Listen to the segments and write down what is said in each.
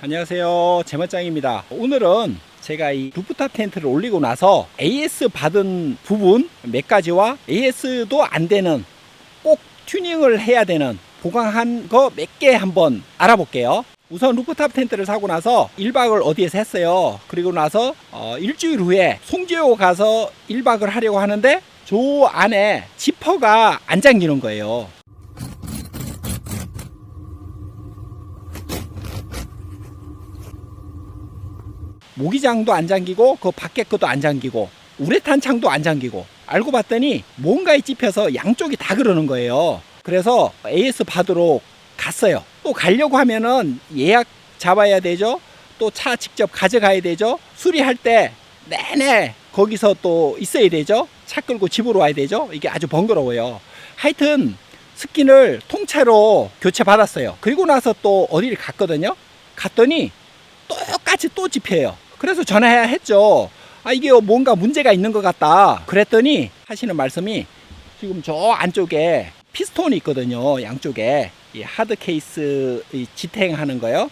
안녕하세요, 제멋장입니다. 오늘은 제가 이 루프탑 텐트를 올리고 나서 AS 받은 부분 몇 가지와 AS도 안 되는 꼭 튜닝을 해야 되는 보강한 거 몇 개 한번 알아볼게요. 우선 루프탑 텐트를 사고 나서 1박을 어디에서 했어요. 그리고 나서 일주일 후에 송지호 가서 1박을 하려고 하는데 저 안에 지퍼가 안 잠기는 거예요. 모기장도 안 잠기고 그 밖에 것도 안 잠기고 우레탄 창도 안 잠기고, 알고 봤더니 뭔가에 찝혀서 양쪽이 다 그러는 거예요. 그래서 AS 받으러 갔어요. 또 가려고 하면은 예약 잡아야 되죠. 또 차 직접 가져가야 되죠. 수리할 때 내내 거기서 또 있어야 되죠. 차 끌고 집으로 와야 되죠. 이게 아주 번거로워요. 하여튼 스킨을 통째로 교체 받았어요. 그리고 나서 또 어디를 갔거든요. 갔더니 똑같이 또 집혀요. 그래서 전화해야 했죠. 이게 뭔가 문제가 있는 것 같다. 그랬더니 하시는 말씀이 지금 저 안쪽에 피스톤이 있거든요. 양쪽에 이 하드 케이스 지탱하는 거요.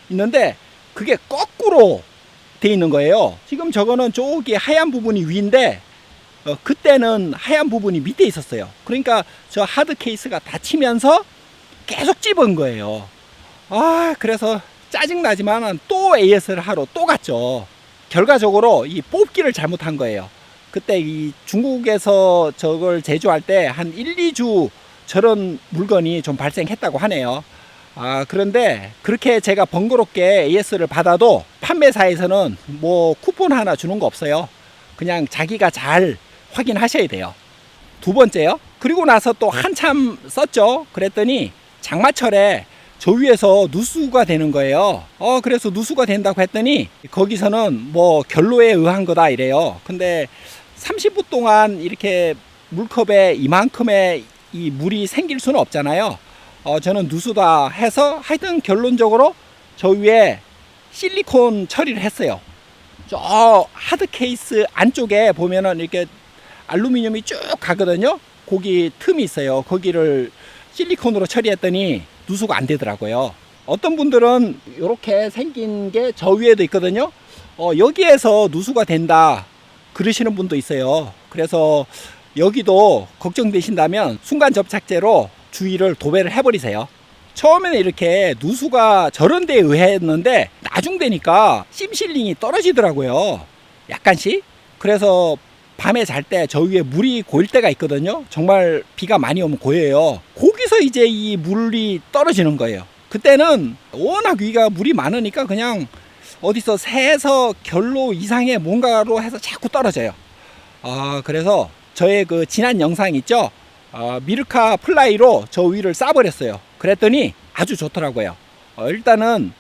있는데 그게 거꾸로 돼 있는 거예요. 지금 저거는 저기 하얀 부분이 위인데 그때는 하얀 부분이 밑에 있었어요. 그러니까 저 하드 케이스가 닫히면서 계속 찝은 거예요. 그래서 짜증나지만 또 AS를 하러 또 갔죠. 결과적으로 이 뽑기를 잘못한 거예요. 그때 이 중국에서 저걸 제조할 때 한 1, 2주 저런 물건이 좀 발생했다고 하네요. 그런데 그렇게 제가 번거롭게 AS를 받아도 판매사에서는 뭐 쿠폰 하나 주는 거 없어요. 그냥 자기가 잘 확인하셔야 돼요. 두 번째요. 그리고 나서 또 한참 썼죠. 그랬더니 장마철에 저 위에서 누수가 되는 거예요. 그래서 누수가 된다고 했더니 거기서는 뭐 결로에 의한 거다 이래요. 근데 30분 동안 이렇게 물컵에 이만큼의 이 물이 생길 수는 없잖아요. 저는 누수다 해서 하여튼 결론적으로 저 위에 실리콘 처리를 했어요. 저 하드 케이스 안쪽에 보면은 이렇게 알루미늄이 쭉 가거든요. 거기 틈이 있어요. 거기를 실리콘으로 처리했더니 누수가 안 되더라고요. 어떤 분들은 이렇게 생긴 게 저 위에도 있거든요. 여기에서 누수가 된다 그러시는 분도 있어요. 그래서 여기도 걱정되신다면 순간 접착제로 주위를 도배를 해버리세요. 처음에는 이렇게 누수가 저런 데에 의했는데 나중 되니까 심실링이 떨어지더라고요. 약간씩. 그래서 밤에 잘 때 저 위에 물이 고일 때가 있거든요. 정말 비가 많이 오면 고여요. 거기서 이제 이 물이 떨어지는 거예요. 그때는 워낙 위가 물이 많으니까 그냥 어디서 새서 결로 이상의 뭔가로 해서 자꾸 떨어져요. 그래서 저의 그 지난 영상 있죠. 미르카 플라이로 저 위를 싸버렸어요. 그랬더니 아주 좋더라고요. 일단은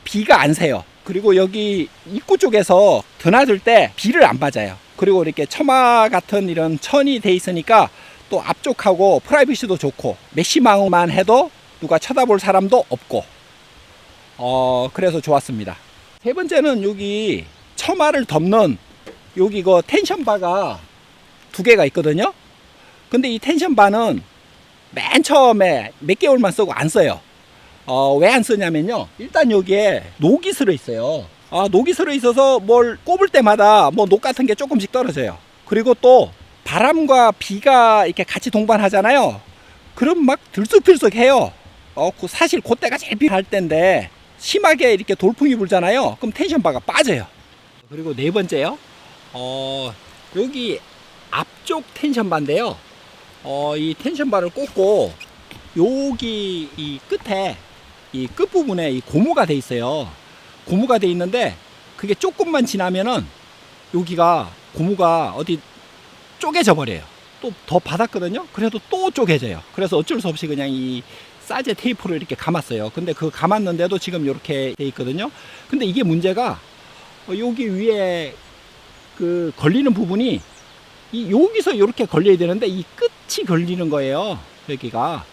비가 안 새요. 그리고 여기 입구 쪽에서 드나들 때 비를 안 맞아요. 그리고 이렇게 처마 같은 이런 천이 돼 있으니까 또 앞쪽하고 프라이버시도 좋고 메시망만 해도 누가 쳐다볼 사람도 없고 그래서 좋았습니다. 세 번째는 여기 처마를 덮는 여기 그 텐션바가 두 개가 있거든요. 근데 이 텐션바는 맨 처음에 몇 개월만 쓰고 안 써요. 왜 안 쓰냐면요. 일단 여기에 녹이 슬어 있어요. 녹이 슬어 있어서 뭘 꼽을 때마다 뭐 녹 같은 게 조금씩 떨어져요. 그리고 또 바람과 비가 이렇게 같이 동반하잖아요. 그럼 막 들쑥들쑥 해요. 사실 그때가 제일 필요할 때인데 심하게 이렇게 돌풍이 불잖아요. 그럼 텐션바가 빠져요. 그리고 네 번째요. 여기 앞쪽 텐션바인데요. 이 텐션바를 꽂고 여기 이 끝에 이 끝부분에 이 고무가 돼 있어요. 고무가 돼 있는데 그게 조금만 지나면은 여기가 고무가 어디 쪼개져 버려요. 또 더 받았거든요. 그래도 또 쪼개져요. 그래서 어쩔 수 없이 그냥 이 사제 테이프로 이렇게 감았어요. 근데 그 감았는데도 지금 이렇게 돼 있거든요. 근데 이게 문제가 여기 위에 그 걸리는 부분이 여기서 이렇게 걸려야 되는데 이 끝이 걸리는 거예요. 여기가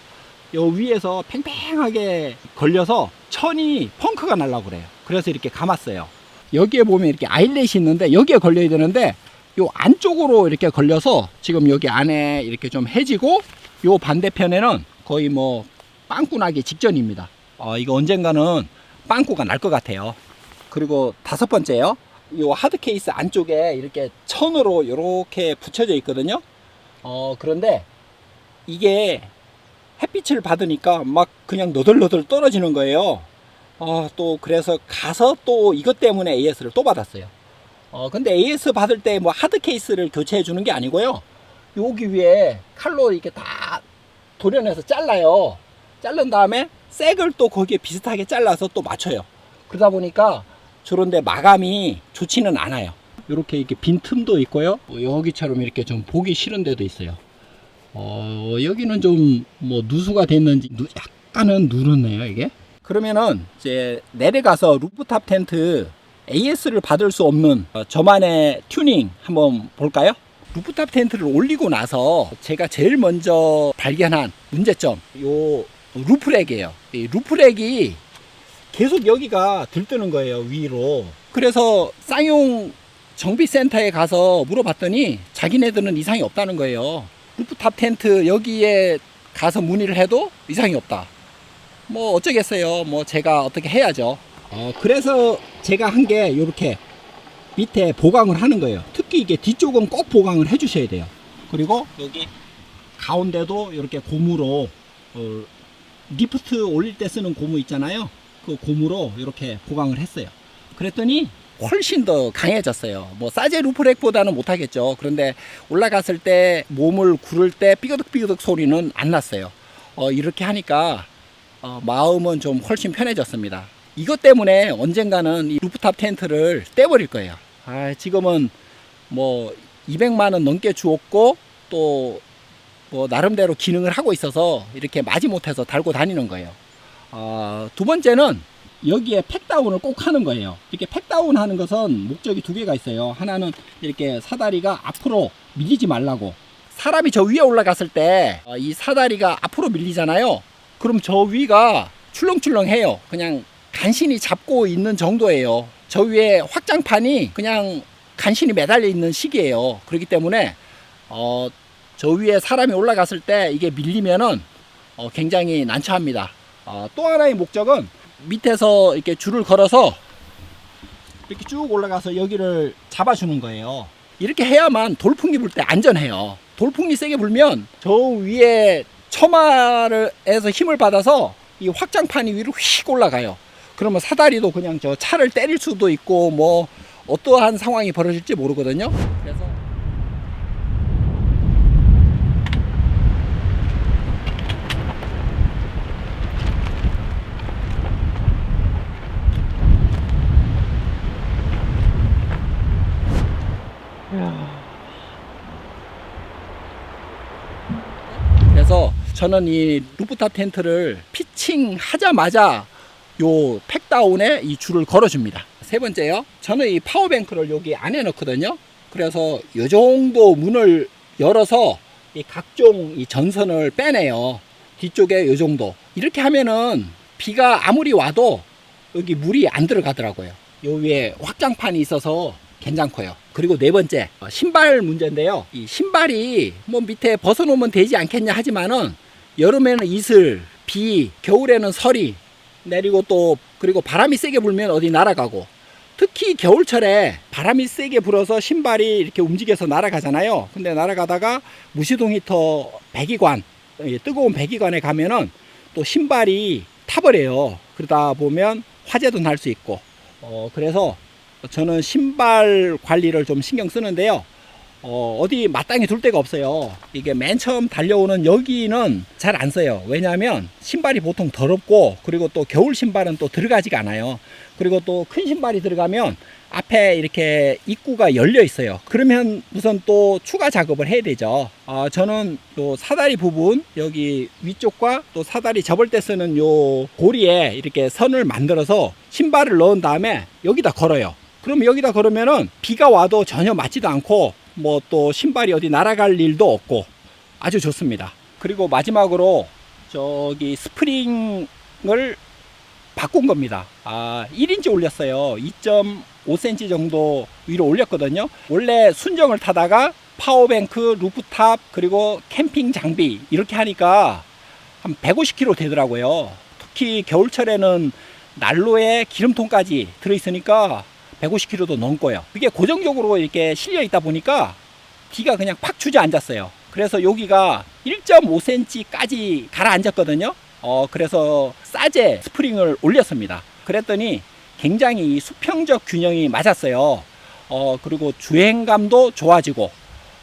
요 위에서 팽팽하게 걸려서 천이 펑크가 날라고 그래요. 그래서 이렇게 감았어요. 여기에 보면 이렇게 아일렛이 있는데 여기에 걸려야 되는데 요 안쪽으로 이렇게 걸려서 지금 여기 안에 이렇게 좀 해지고 요 반대편에는 거의 뭐 빵꾸 나기 직전입니다. 이거 언젠가는 빵꾸가 날 것 같아요. 그리고 다섯 번째요. 이 하드 케이스 안쪽에 이렇게 천으로 이렇게 붙여져 있거든요. 그런데 이게 햇빛을 받으니까 막 그냥 너덜너덜 떨어지는 거예요. 또 그래서 가서 또 이것 때문에 AS를 또 받았어요. 근데 AS 받을 때 뭐 하드 케이스를 교체해 주는 게 아니고요. 여기 위에 칼로 이렇게 다 도려내서 잘라요. 자른 다음에 색을 또 거기에 비슷하게 잘라서 또 맞춰요. 그러다 보니까 저런데 마감이 좋지는 않아요. 이렇게 빈틈도 있고요. 여기처럼 이렇게 좀 보기 싫은 데도 있어요. 여기는 좀 뭐 누수가 됐는지 약간은 누렇네요 이게. 그러면은 이제 내려가서 루프탑 텐트 AS를 받을 수 없는 저만의 튜닝 한번 볼까요? 루프탑 텐트를 올리고 나서 제가 제일 먼저 발견한 문제점, 요 루프렉이에요. 이 루프렉이 계속 여기가 들뜨는 거예요, 위로. 그래서 쌍용 정비센터에 가서 물어봤더니 자기네들은 이상이 없다는 거예요. 루프탑 텐트 여기에 가서 문의를 해도 이상이 없다. 뭐 어쩌겠어요. 뭐 제가 어떻게 해야죠. 그래서 제가 한 게 이렇게 밑에 보강을 하는 거예요. 특히 이게 뒤쪽은 꼭 보강을 해 주셔야 돼요. 그리고 여기 가운데도 이렇게 고무로 리프트 올릴 때 쓰는 고무 있잖아요. 그 고무로 이렇게 보강을 했어요. 그랬더니 훨씬 더 강해졌어요. 뭐 사제 루프렉보다는 못하겠죠. 그런데 올라갔을 때 몸을 구를 때 삐그덕삐그덕 소리는 안 났어요. 이렇게 하니까 마음은 좀 훨씬 편해졌습니다. 이것 때문에 언젠가는 이 루프탑 텐트를 떼버릴 거예요. 지금은 뭐 200만원 넘게 주었고 또 뭐 나름대로 기능을 하고 있어서 이렇게 마지못해서 달고 다니는 거예요. 두 번째는 여기에 팩다운을 꼭 하는 거예요. 이렇게 팩다운 하는 것은 목적이 두 개가 있어요. 하나는 이렇게 사다리가 앞으로 밀리지 말라고. 사람이 저 위에 올라갔을 때 이 사다리가 앞으로 밀리잖아요. 그럼 저 위가 출렁출렁해요. 그냥 간신히 잡고 있는 정도예요. 저 위에 확장판이 그냥 간신히 매달려 있는 식이에요. 그렇기 때문에 저 위에 사람이 올라갔을 때 이게 밀리면은 굉장히 난처합니다. 또 하나의 목적은 밑에서 이렇게 줄을 걸어서 이렇게 쭉 올라가서 여기를 잡아주는 거예요. 이렇게 해야만 돌풍이 불 때 안전해요. 돌풍이 세게 불면 저 위에 처마에서 힘을 받아서 이 확장판이 위로 휙 올라가요. 그러면 사다리도 그냥 저 차를 때릴 수도 있고 뭐 어떠한 상황이 벌어질지 모르거든요. 그래서 저는 이 루프탑 텐트를 피칭 하자마자 요 팩다운에 이 줄을 걸어줍니다. 세 번째요. 저는 이 파워뱅크를 여기 안에 넣거든요. 그래서 요 정도 문을 열어서 이 각종 이 전선을 빼내요. 뒤쪽에 요 정도. 이렇게 하면은 비가 아무리 와도 여기 물이 안 들어가더라고요. 요 위에 확장판이 있어서 괜찮고요. 그리고 네 번째, 신발 문제인데요. 이 신발이 뭐 밑에 벗어놓으면 되지 않겠냐 하지만은 여름에는 이슬, 비, 겨울에는 서리 내리고 또 그리고 바람이 세게 불면 어디 날아가고, 특히 겨울철에 바람이 세게 불어서 신발이 이렇게 움직여서 날아가잖아요. 근데 날아가다가 무시동 히터 배기관, 뜨거운 배기관에 가면은 또 신발이 타버려요. 그러다 보면 화재도 날 수 있고, 그래서 저는 신발 관리를 좀 신경 쓰는데요. 어디 마땅히 둘 데가 없어요. 이게 맨 처음 달려오는 여기는 잘 안 써요. 왜냐하면 신발이 보통 더럽고, 그리고 또 겨울 신발은 또 들어가지가 않아요. 그리고 또 큰 신발이 들어가면 앞에 이렇게 입구가 열려 있어요. 그러면 우선 또 추가 작업을 해야 되죠. 저는 요 사다리 부분, 여기 위쪽과 또 사다리 접을 때 쓰는 요 고리에 이렇게 선을 만들어서 신발을 넣은 다음에 여기다 걸어요. 그럼 여기다 걸으면은 비가 와도 전혀 맞지도 않고 뭐 또 신발이 어디 날아갈 일도 없고 아주 좋습니다. 그리고 마지막으로 저기 스프링을 바꾼 겁니다. 1인치 올렸어요. 2.5cm 정도 위로 올렸거든요. 원래 순정을 타다가 파워뱅크, 루프탑, 그리고 캠핑 장비 이렇게 하니까 한 150kg 되더라고요. 특히 겨울철에는 난로에 기름통까지 들어있으니까 150kg도 넘고요. 그게 고정적으로 이렇게 실려 있다 보니까 D가 그냥 팍 주저앉았어요. 그래서 여기가 1.5cm까지 가라앉았거든요. 그래서 싸제 스프링을 올렸습니다. 그랬더니 굉장히 수평적 균형이 맞았어요. 그리고 주행감도 좋아지고.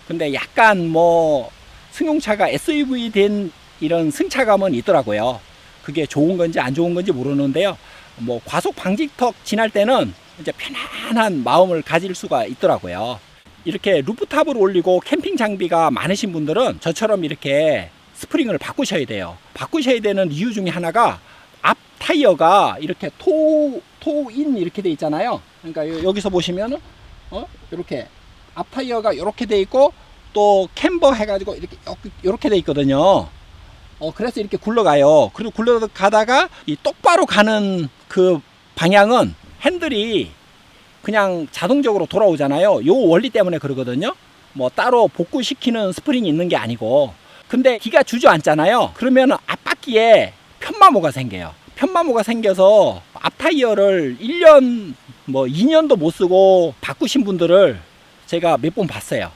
근데 약간 뭐 승용차가 SUV 된 이런 승차감은 있더라고요. 그게 좋은 건지 안 좋은 건지 모르는데요. 뭐 과속 방지턱 지날 때는 이제 편안한 마음을 가질 수가 있더라고요. 이렇게 루프탑을 올리고 캠핑 장비가 많으신 분들은 저처럼 이렇게 스프링을 바꾸셔야 돼요. 바꾸셔야 되는 이유 중에 하나가 앞 타이어가 이렇게 토인 이렇게 돼 있잖아요. 그러니까 여기서 보시면은 이렇게 앞 타이어가 이렇게 돼 있고 또 캠버 해가지고 이렇게 돼 있거든요. 그래서 이렇게 굴러가요. 그리고 굴러가다가 이 똑바로 가는 그 방향은 핸들이 그냥 자동적으로 돌아오잖아요. 요 원리 때문에 그러거든요. 뭐 따로 복구시키는 스프링이 있는 게 아니고. 근데 D가 주저앉잖아요. 그러면 앞바퀴에 편마모가 생겨요. 편마모가 생겨서 앞 타이어를 1년 뭐 2년도 못 쓰고 바꾸신 분들을 제가 몇 번 봤어요.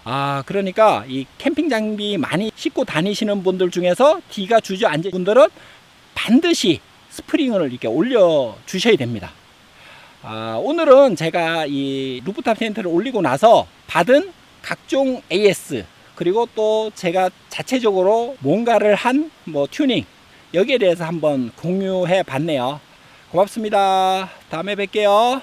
그러니까 이 캠핑 장비 많이 싣고 다니시는 분들 중에서 D가 주저앉은 분들은 반드시 스프링을 이렇게 올려 주셔야 됩니다. 오늘은 제가 이 루프탑 텐트를 올리고 나서 받은 각종 AS 그리고 또 제가 자체적으로 뭔가를 한 뭐 튜닝 여기에 대해서 한번 공유해 봤네요. 고맙습니다. 다음에 뵐게요.